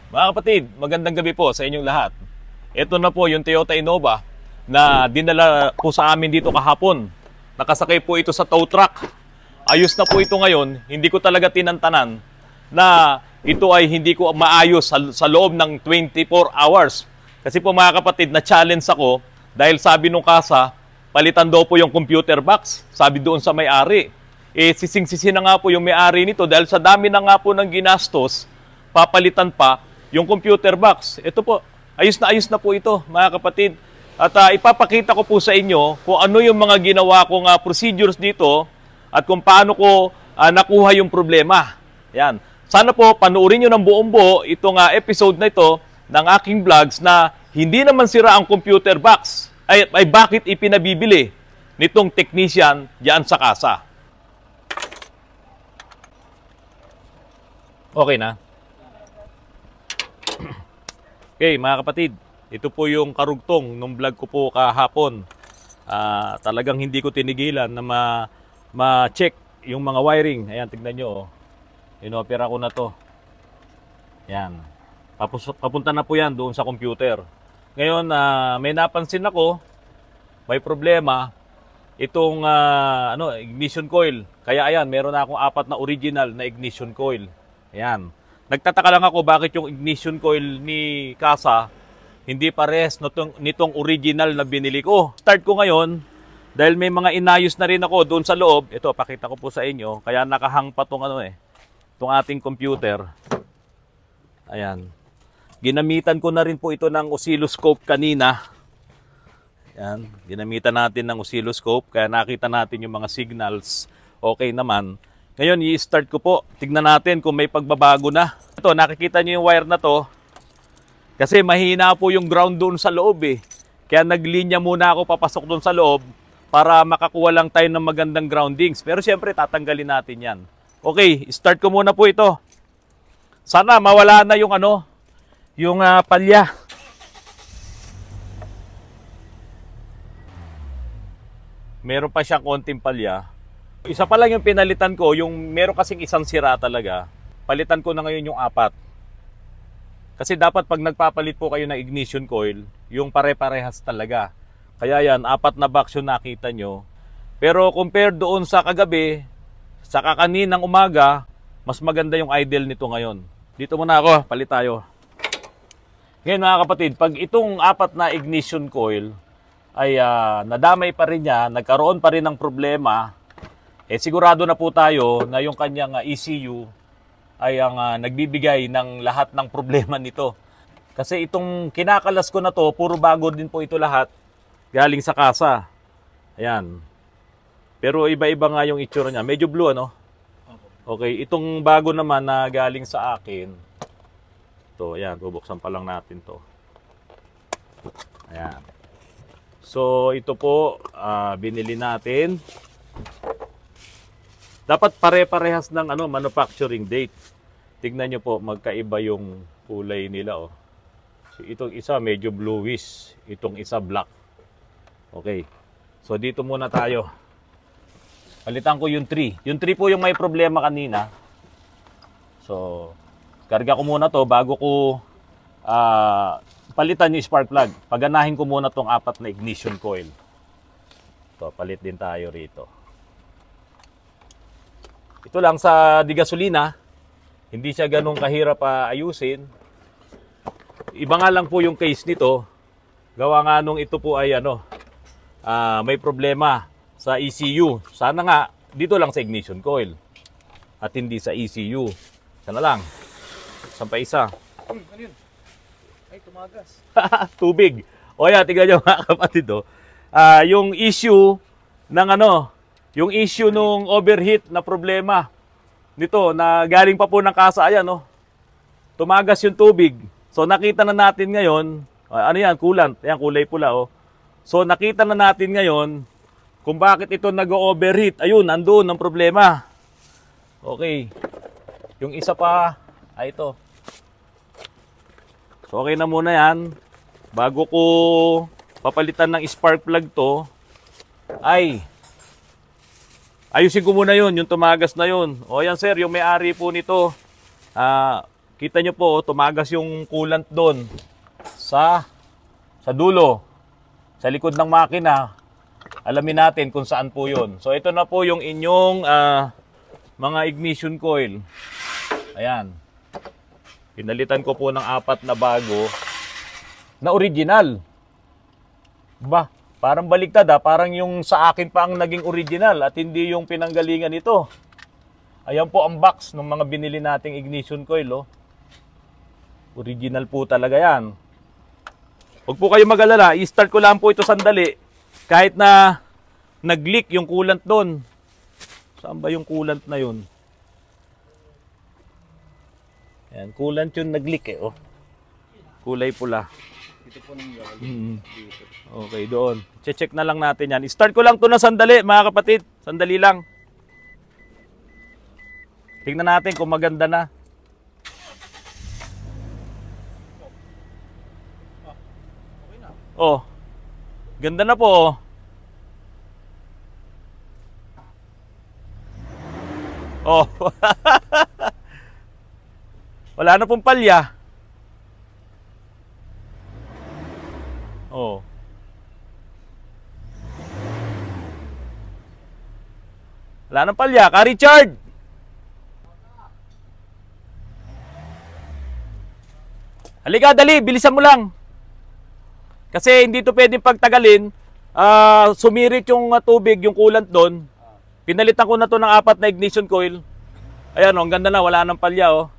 Mga kapatid, magandang gabi po sa inyong lahat. Ito na po yung Toyota Innova na dinala po sa amin dito kahapon. Nakasakay po ito sa tow truck. Ayos na po ito ngayon. Hindi ko talaga tinantanan na ito ay hindi ko maayos sa loob ng 24 hours. Kasi po mga kapatid, na-challenge ako dahil sabi nung kasa, palitan daw po yung computer box. Sabi doon sa may-ari. Sising-sisi na nga po yung may-ari nito dahil sa dami na nga po ng ginastos, papalitan pa yung computer box. Ito po, ayos na po ito, mga kapatid. At ipapakita ko po sa inyo kung ano yung mga ginawa kong procedures dito at kung paano ko nakuha yung problema. Yan. Sana po panuorin nyo ng buong buo itong episode na ito ng aking vlogs na hindi naman sira ang computer box. Ay bakit ipinabibili nitong technician diyan sa kasa. Okay na? Okay, mga kapatid, ito po yung karugtong nung vlog ko po kahapon. Talagang hindi ko tinigilan na ma-check yung mga wiring. Ayan, tignan nyo. Oh. Inopera ko na to. Ayan. Papunta na po yan doon sa computer. Ngayon, may napansin ako, may problema, itong ignition coil. Kaya ayan, meron na akong 4 na original na ignition coil. Ayan. Nagtataka lang ako bakit yung ignition coil ni Kasa hindi pares nitong original na binili ko. Start ko ngayon dahil may mga inayos na rin ako doon sa loob. Ito, pakita ko po sa inyo. Kaya nakahang pa tong itong ating computer. Ayan. Ginamitan ko na rin po ito ng oscilloscope kanina. Ayan. Ginamitan natin ng oscilloscope kaya nakita natin yung mga signals. Okay naman. Ngayon, i-start ko po. Tignan natin kung may pagbabago na. Ito, nakikita nyo yung wire na to. Kasi mahina po yung ground doon sa loob eh. Kaya naglinya muna ako papasok doon sa loob para makakuha lang tayo ng magandang groundings. Pero siyempre, tatanggalin natin yan. Okay, start ko muna po ito. Sana mawala na yung yung palya. Meron pa siyang konting palya. Isa pa lang yung pinalitan ko, yung meron kasing isang sira talaga. Palitan ko na ngayon yung 4. Kasi dapat pag nagpapalit po kayo ng ignition coil, yung pare-parehas talaga. Kaya yan, 4 na box yung nakita nyo. Pero compared doon sa kagabi, sa kakaninang umaga, mas maganda yung idle nito ngayon. Dito muna ako, palit tayo. Ngayon mga kapatid, pag itong 4 na ignition coil ay nadamay pa rin niya, nagkaroon pa rin ng problema, sigurado na po tayo na yung kanyang ECU ay ang nagbibigay ng lahat ng problema nito. Kasi itong kinakalas ko na to, puro bago din po ito lahat, galing sa kasa. Ayan. Pero iba-iba nga yung itsura niya. Medyo blue, ano? Okay, itong bago naman na galing sa akin, to, ayan, bubuksan pa lang natin to. Ayan. So, ito po, binili natin. Dapat pare-parehas ng manufacturing date. Tignan nyo po, magkaiba yung kulay nila. Oh. So, itong isa medyo bluish, itong isa black. Okay. So dito muna tayo. Palitan ko yung 3. Yung 3 po yung may problema kanina. So, karga ko muna to bago ko palitan yung spark plug. Paganahin ko muna tong 4 na ignition coil. So, palit din tayo rito. Ito lang sa di-gasolina, hindi siya ganun kahirap ayusin. Iba nga lang po yung case nito. Gawa nga nung ito po ay may problema sa ECU. Sana nga dito lang sa ignition coil at hindi sa ECU. Sana lang. Saan pa isa? Ano yun? Ay, tumagas. Tubig. O yan, tingnan nyo mga kapatid. Yung issue ng yung issue nung overheat na problema nito na galing pa po ng kasa, ayan tumagas yung tubig. So nakita na natin ngayon, ano yan, coolant, ayan, kulay pula So nakita na natin ngayon kung bakit ito nag-overheat. Ayun, nandoon ang problema. Okay. Yung isa pa, ito. So okay na muna yan. Bago ko papalitan ng spark plug to, ayusin ko muna yun, yung tumagas na yun. O yan sir, yung may-ari po nito, kita nyo po, tumagas yung coolant doon sa dulo, sa likod ng makina. Alamin natin kung saan po yun. So ito na po yung inyong mga ignition coil. Ayan. Pinalitan ko po ng 4 na bago na original. Ba, parang baliktad parang yung sa akin pa ang naging original at hindi yung pinanggalingan ito. Ayan po ang box ng mga binili nating ignition coil. Original po talaga yan. Huwag po kayo mag-alala, i-start ko lang po ito sandali. Kahit na nag-leak yung coolant doon. Saan ba yung coolant na yun? Ayan, coolant yung nag-leak Kulay pula. Dito po nang galing. Dito. Okay, doon. Check na lang natin yan. I-start ko lang ito na sandali, mga kapatid. Sandali lang. Tingnan natin kung maganda na. Okay na. Oh, ganda na po. Oh. Wala na pong palya. Oh. Wala nang palya, ka Richard. Halika, dali, bilisan mo lang. Kasi hindi to pwedeng pagtagalin. Sumirit yung tubig, yung coolant doon. Pinalitan ko na to ng 4 na ignition coil. Ayan, ang ganda na, wala nang palya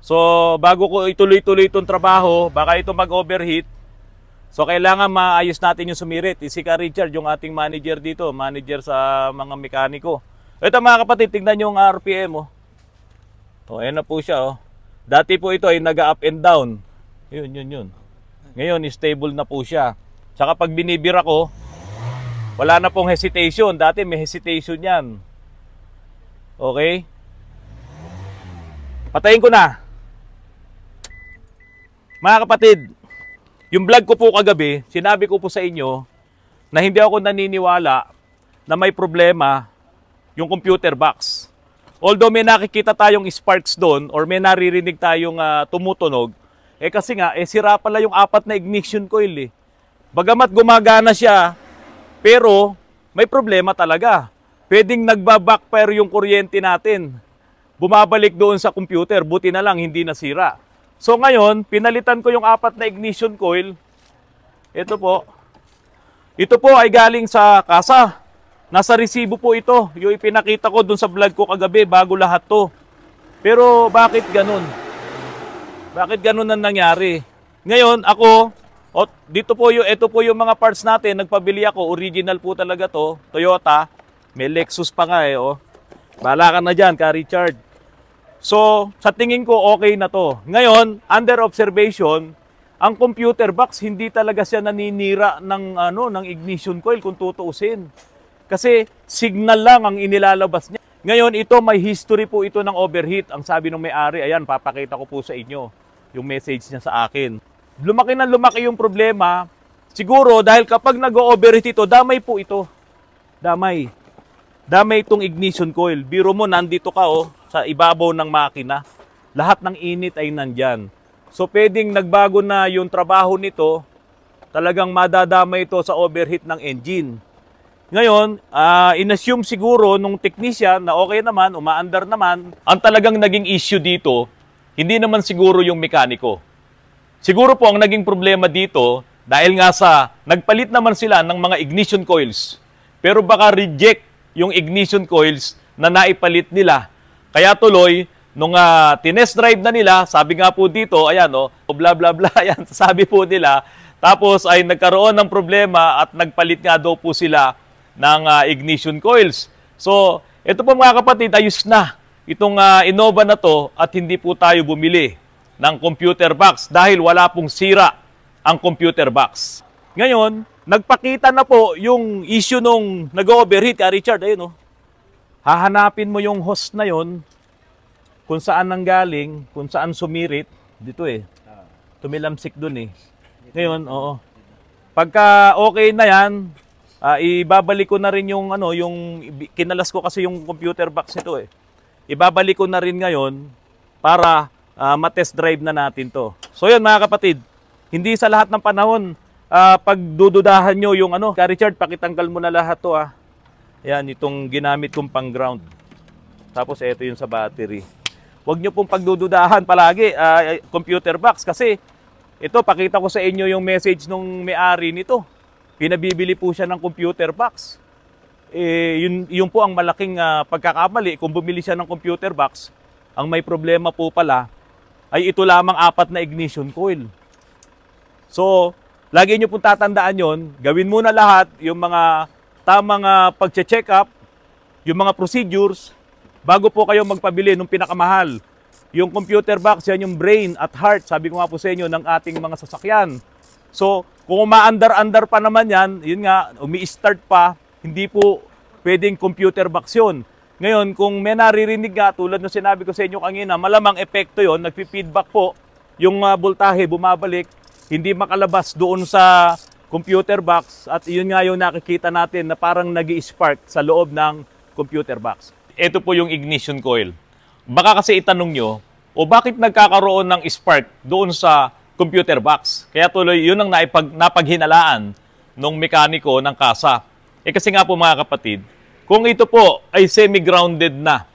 So, bago ko ituloy-tuloy itong trabaho, baka ito mag-overheat. So, kailangan maayos natin yung sumirit. Si Ka Richard, yung ating manager dito, manager sa mga mekaniko. Ito mga kapatid, tingnan yung RPM. Ayan na po siya. Dati po ito ay nag-up and down. Yun. Ngayon, stable na po siya. Tsaka pag binibira ko, wala na pong hesitation. Dati may hesitation yan. Okay? Patayin ko na. Mga kapatid, yung vlog ko po kagabi, sinabi ko po sa inyo na hindi ako naniniwala na may problema yung computer box. Although may nakikita tayong sparks doon or may naririnig tayong tumutunog, kasi nga, sira pala yung 4 na ignition coil Bagamat gumagana siya, pero may problema talaga. Pwedeng nagbabackfire yung kuryente natin. Bumabalik doon sa computer, buti na lang hindi nasira. So ngayon, pinalitan ko yung 4 na ignition coil. Ito po. Ito po ay galing sa kasa. Nasa resibo po ito. Yung ipinakita ko doon sa vlog ko kagabi bago lahat to. Pero bakit ganun? Bakit ganun ang nangyari? Ngayon, ako, ito po yung mga parts natin. Nagpabili ako. Original po talaga to. Toyota. May Lexus pa nga Bahala ka na dyan, Ka Richard. So, sa tingin ko, okay na to. Ngayon, under observation, ang computer box, hindi talaga siya naninira ng ignition coil kung tutuusin. Kasi signal lang ang inilalabas niya. Ngayon, ito may history po ito ng overheat. Ang sabi ng may-ari, ayan, papakita ko po sa inyo yung message niya sa akin. Lumaki na lumaki yung problema. Siguro, dahil kapag nag-overheat ito, damay po ito. Damay itong ignition coil. Biro mo, nandito ka sa ibabaw ng makina. Lahat ng init ay nandyan. So, pwedeng nagbago na yung trabaho nito. Talagang madadamay ito sa overheat ng engine. Ngayon, inassume siguro nung technician na okay naman, umaandar naman. Ang talagang naging issue dito, hindi naman siguro yung mekaniko. Siguro po ang naging problema dito, dahil nga sa nagpalit naman sila ng mga ignition coils. Pero baka reject yung ignition coils na naipalit nila. Kaya tuloy, nung tinest drive na nila, sabi nga po dito, ayan bla bla bla, ayan, sabi po nila, tapos ay nagkaroon ng problema at nagpalit nga daw po sila ng ignition coils. So, ito po mga kapatid, ayos na itong Innova na to at hindi po tayo bumili ng computer box dahil wala pong sira ang computer box. Ngayon, nagpakita na po yung issue nung nag-overheat, Richard, ayun hahanapin mo yung host na yon kung saan nanggaling, kung saan sumirit, dito tumilamsik dun Ngayon, pagka okay na yan, ibabalik ko na rin yung kinalas ko kasi yung computer box nito Ibabalik ko na rin ngayon para matest drive na natin to. So yun mga kapatid, hindi sa lahat ng panahon pagdududahan nyo yung ano. Richard, pakitanggal mo na lahat to ah. Yan, itong ginamit kong pang ground. Tapos ito yung sa battery. Huwag nyo pong pagdududahan palagi, computer box, kasi ito, pakita ko sa inyo yung message nung may-ari nito. Pinabibili po siya ng computer box. Yun po ang malaking pagkakamali. Kung bumili siya ng computer box, ang may problema po pala ay ito lamang 4 na ignition coil. So, lagi nyo pong tatandaan yon, gawin muna lahat yung mga tamang pag-check up, yung mga procedures, bago po kayo magpabili ng pinakamahal. Yung computer box, yan yung brain at heart, sabi ko nga po sa inyo, ng ating mga sasakyan. So, kung umaandar-andar pa naman yan, yun nga, umi-start pa, hindi po pwedeng computer box yun. Ngayon, kung may naririnig nga, tulad ng sinabi ko sa inyo kanina, malamang epekto yon, nagpi-feedback po, yung voltahe bumabalik, hindi makalabas doon sa computer box, at yun nga yung nakikita natin na parang nag-i-spark sa loob ng computer box. Ito po yung ignition coil. Baka kasi itanong nyo, o bakit nagkakaroon ng spark doon sa computer box? Kaya tuloy, yun ang napaghinalaan ng mekaniko ng kasa. Kasi nga po mga kapatid, kung ito po ay semi-grounded na,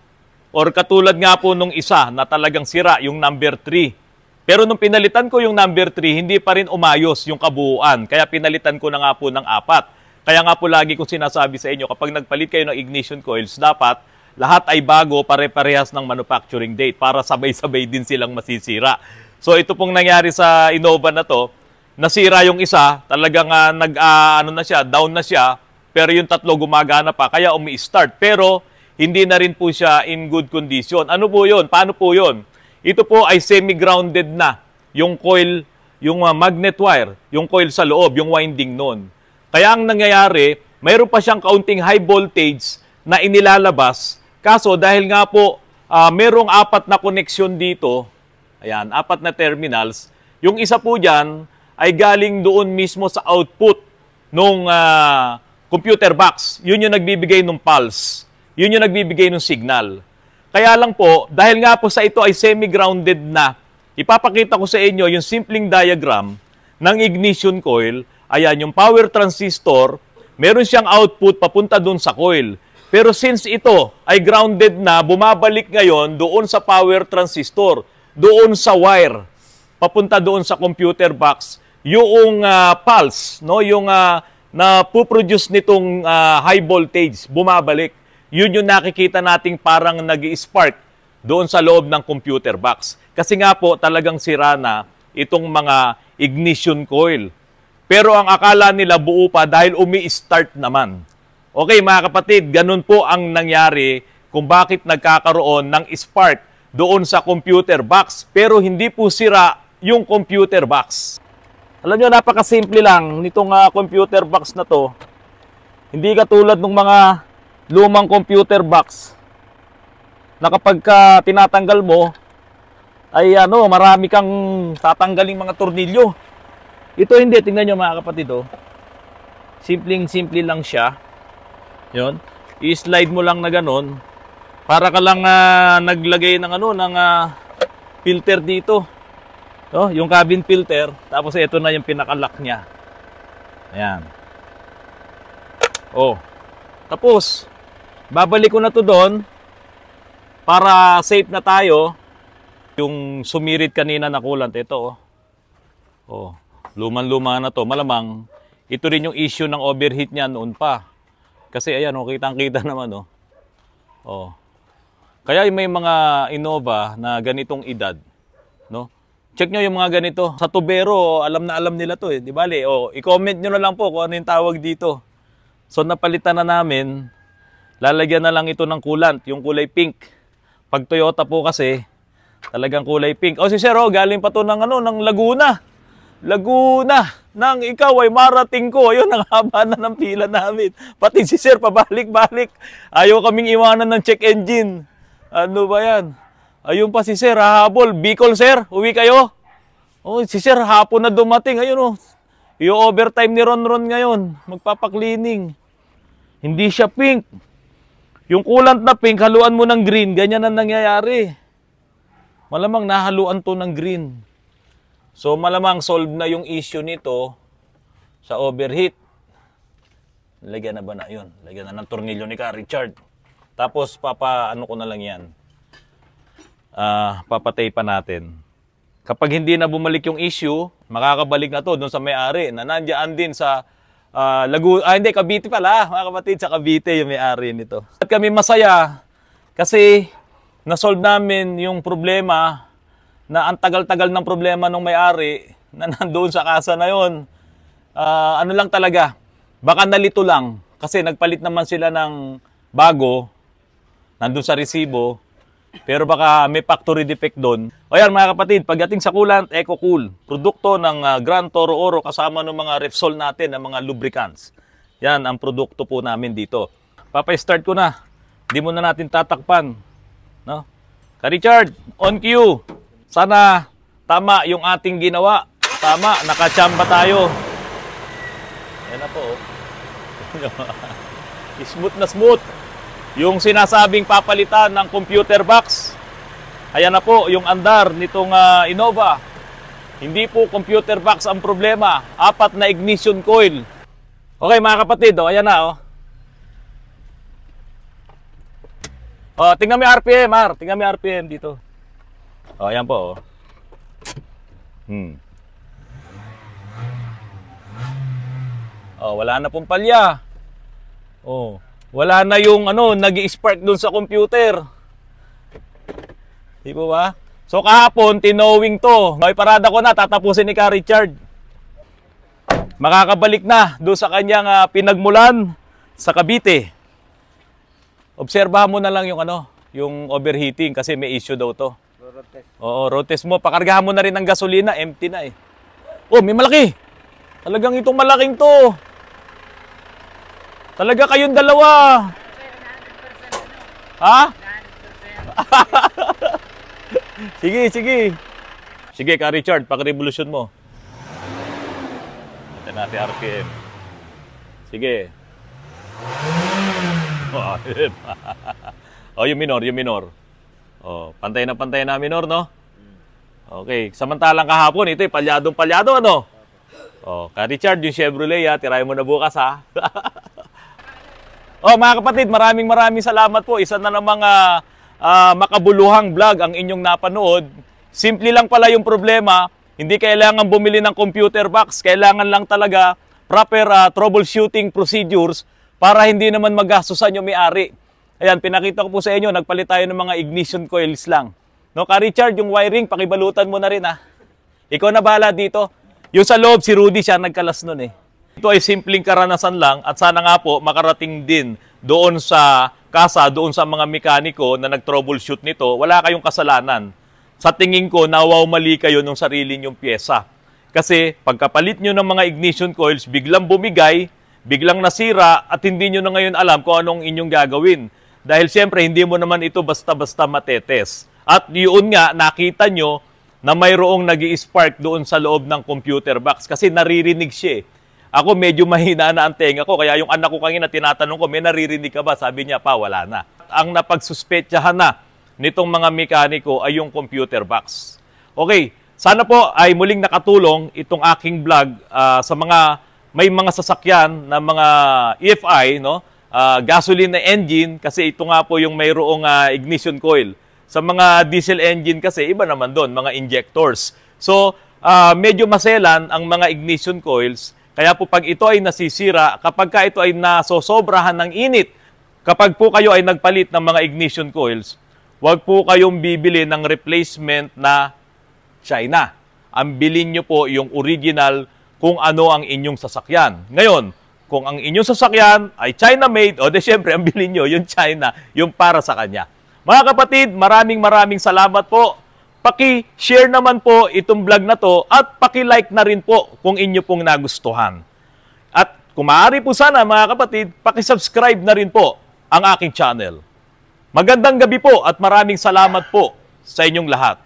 or katulad nga po nung isa na talagang sira, yung number 3. Pero nung pinalitan ko yung number 3, hindi pa rin umayos yung kabuuan. Kaya pinalitan ko na nga po ng 4. Kaya nga po lagi kong sinasabi sa inyo, kapag nagpalit kayo ng ignition coils, dapat lahat ay bago, pare-parehas ng manufacturing date para sabay-sabay din silang masisira. So ito pong nangyari sa Innova na to, nasira yung isa, talagang down na siya, pero yung 3 gumagana pa, kaya umi-start. Pero hindi na rin po siya in good condition. Ano po yun? Paano po yun? Ito po ay semi-grounded na yung coil, yung magnet wire, yung coil sa loob, yung winding nun. Kaya ang nangyayari, mayroon pa siyang kaunting high voltage na inilalabas. Kaso dahil nga po merong 4 na connection dito, ayan, 4 na terminals, yung isa po dyan ay galing doon mismo sa output nung computer box. Yun yung nagbibigay ng pulse. Yun yung nagbibigay ng signal. Kaya lang po, dahil nga po sa ito ay semi-grounded na, ipapakita ko sa inyo yung simpleng diagram ng ignition coil. Ayan, yung power transistor, meron siyang output papunta doon sa coil. Pero since ito ay grounded na, bumabalik ngayon doon sa power transistor, doon sa wire, papunta doon sa computer box, yung pulse, no? Yung na puproduce nitong high voltage, bumabalik. Yun yung nakikita nating parang nag-i-spark doon sa loob ng computer box. Kasi nga po talagang sira na itong mga ignition coil. Pero ang akala nila buo pa dahil umi-start naman. Okay mga kapatid, ganun po ang nangyari kung bakit nagkakaroon ng spark doon sa computer box. Pero hindi po sira yung computer box. Alam nyo, napakasimple lang nitong computer box na to. Hindi katulad ng mga lumang computer box na kapag tinatanggal mo, ay marami kang tatanggaling mga tornilyo. Ito hindi, tingnan nyo mga kapatid. Simpleng-simple lang siya. Yun. I-slide mo lang na ganun. Para ka lang naglagay ng ng filter dito. Yung cabin filter. Tapos ito na yung pinaka-lock niya. Ayan. Tapos, babalik ko na to doon para safe na tayo. Yung sumirit kanina na coolant, ito luman-luma na to. Malamang, ito rin yung issue ng overheat niya noon pa. Kasi ayan, kitang-kita naman, Kaya may mga Innova na ganitong edad, no? Check nyo yung mga ganito. Sa tubero, alam na alam nila to, Di bale, i-comment nyo na lang po kung ano yung tawag dito. So, napalitan na namin. Lalagyan na lang ito ng coolant, yung kulay pink. Pag Toyota po kasi, talagang kulay pink. Si sir, galing pa to ng Laguna. Laguna, nang ikaw ay marating ko. Ayun, ang haba na ng pila namin. Pati si sir, pabalik-balik. Ayaw kaming iwanan ng check engine. Ano ba yan? Ayun pa si sir, hahabol. Bicol, sir, uwi kayo? Si sir, hapon na dumating. Ayun, yung overtime ni Ron ngayon. Magpapaklining. Hindi siya pink. Yung coolant na pink, haluan mo ng green. Ganyan ang nangyayari. malamang nahaluan to ng green. So malamang solve na yung issue nito sa overheat. Lagyan na ba na yun? Lagyan na ng tornilyo ni Ka Richard. Tapos ano ko na lang yan. Papatay pa natin. Kapag hindi na bumalik yung issue, makakabalik na to doon sa may-ari na nandiyan din sa Cavite pala, mga kapatid, sa Cavite yung may-ari nito. At kami masaya kasi na-solve namin yung problema na ang tagal-tagal ng problema ng may-ari na nandoon sa kasa na yon. Ano lang talaga, baka nalito lang kasi nagpalit naman sila ng bago nandun sa resibo, pero baka may factory defect doon. O yan mga kapatid, pagdating sa coolant, EcoCool, produkto ng Grand Toro Oro kasama ng mga Repsol natin, ng mga lubricants. Yan ang produkto po namin dito. Papa-start ko na. Hindi muna natin tatakpan. No? Ka Richard, on cue. Sana tama yung ating ginawa. Tama, nakachamba tayo. Yan na po. Smooth na smooth. Yung sinasabing papalitan ng computer box. Ayan na po yung andar nitong Innova. Hindi po computer box ang problema. 4 na ignition coil. Okay mga kapatid, ayan na. Tingnan mo yung RPM, tingnan mo yung RPM dito. Ayan po. Wala na pong palya. Wala na yung nag-i-spark dun sa computer. Di po ba? So kahapon, tinowing to. May parada ko na, tatapusin ni Ka Richard. Makakabalik na doon sa kanyang pinagmulan sa Cavite. Obserbahan mo na lang yung overheating kasi may issue daw to. Road test. Oo, road test mo. Pakargahan mo na rin ng gasolina, empty na eh. May malaki. Talagang itong malaking to. Talaga kayong dalawa. Ha? Sige, sige. Sige, Ka Richard, paki-revolution mo. Ito natin RPM. Sige. Yung minor, yung minor. Pantay na minor, no? Okay, samantalang kahapon, ito palyadong-palyado, ano? Ka Richard, yung Chevrolet, tirahin mo na bukas, ha? Mga kapatid, maraming salamat po. Isa na namang makabuluhang vlog ang inyong napanood. Simple lang pala yung problema. Hindi kailangan bumili ng computer box. Kailangan lang talaga proper troubleshooting procedures para hindi naman magastusan yung may-ari. Ayan, pinakita ko po sa inyo, nagpalit tayo ng mga ignition coils lang. No, Ka Richard, yung wiring, pakibalutan mo na rin, ha? Ikaw na bahala dito. Yung sa loob, si Rudy siya nagkalas nun, eh. Ito ay simpleng karanasan lang at sana nga po makarating din doon sa kasa, doon sa mga mekaniko na nag-troubleshoot nito, wala kayong kasalanan. Sa tingin ko, mali kayo ng sarili nyong pyesa. Kasi pagkapalit nyo ng mga ignition coils, biglang bumigay, biglang nasira at hindi nyo na ngayon alam kung anong inyong gagawin. Dahil siyempre, hindi mo naman ito basta-basta matetes. At yun nga, nakita nyo na mayroong nag-i-spark doon sa loob ng computer box kasi naririnig siya. Ako medyo mahina na ang tenga ko, kaya yung anak ko kanina tinatanong ko, may naririnig ka ba? Sabi niya pa, wala na. Ang napagsuspetsahan na nitong mga mekaniko ay yung computer box. Okay, sana po ay muling nakatulong itong aking vlog sa mga may mga sasakyan na mga EFI, no? Gasoline na engine, kasi ito nga po yung mayroong ignition coil. Sa mga diesel engine kasi, iba naman doon, mga injectors. So, medyo maselan ang mga ignition coils. Kaya po pag ito ay nasisira, kapag ka ito ay nasosobrahan ng init, kapag po kayo ay nagpalit ng mga ignition coils, huwag po kayong bibili ng replacement na China. Ang bilhin nyo po yung original kung ano ang inyong sasakyan. Ngayon, kung ang inyong sasakyan ay China-made, de syempre, ang bilhin nyo yung China, yung para sa kanya. Mga kapatid, maraming salamat po. Paki-share naman po itong vlog na to at paki-like na rin po kung inyo pong nagustuhan. At kung maaari po sana mga kapatid, paki-subscribe na rin po ang aking channel. Magandang gabi po at maraming salamat po sa inyong lahat.